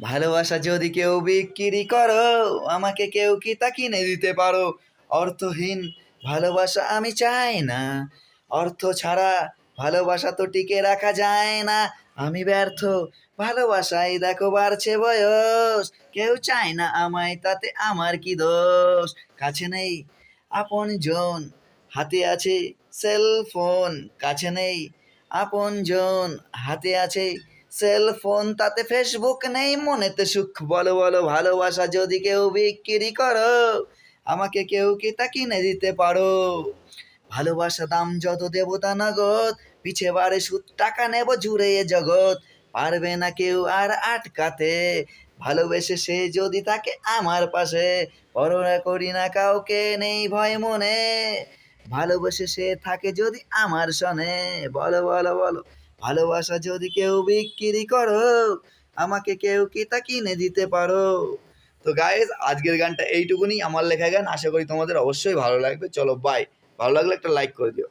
ভালোবাসা যদি কেউ বিক্রি করো, আমাকে কেউ কি তা কিনে দিতে পারো? অর্থহীন ভালোবাসা আমি চাই না, অর্থ ছাড়া ভালোবাসা তো টিকে রাখা যায় না। আমি ব্যর্থ ভালোবাসায় দেখো বাড়ছে বয়স, কেউ চায় না আমায় তাতে আমার কি দোষ? কাছে নেই আপনজন, হাতে আছে সেলফোন, কাছে নেই আপনজন, হাতে আছে সেলফোন, তাতে ফেসবুক নেই মনেতে সুখ। বলো বলো ভালোবাসা যদি কেউ বিক্রি করো, আমাকে কেউ কি তা কিনে দিতে পারো? ভালোবাসা দাম যত দেবতা নগদ, পিছে বারে সুদ টাকা নেব জুড়ে এ জগৎ, পারবে না কেউ আর আটকাতে। ভালোবেসে সে যদি থাকে আমার পাশে, পরোয়া করি না কাউকে নেই ভয় মনে। ভালোবেসে সে থাকে যদি আমার সনে, বলো বলো বলো ভালোবাসা যদি কেউ বিক্রি করো, আমাকে কেউ কি তা কিনে দিতে পারো? তো গাইস, আজকের গানটা এইটুকুনি, আমার লেখা গান। আশা করি তোমাদের অবশ্যই ভালো লাগবে। চলো বাই। ভালো লাগলে একটা লাইক করে দিও।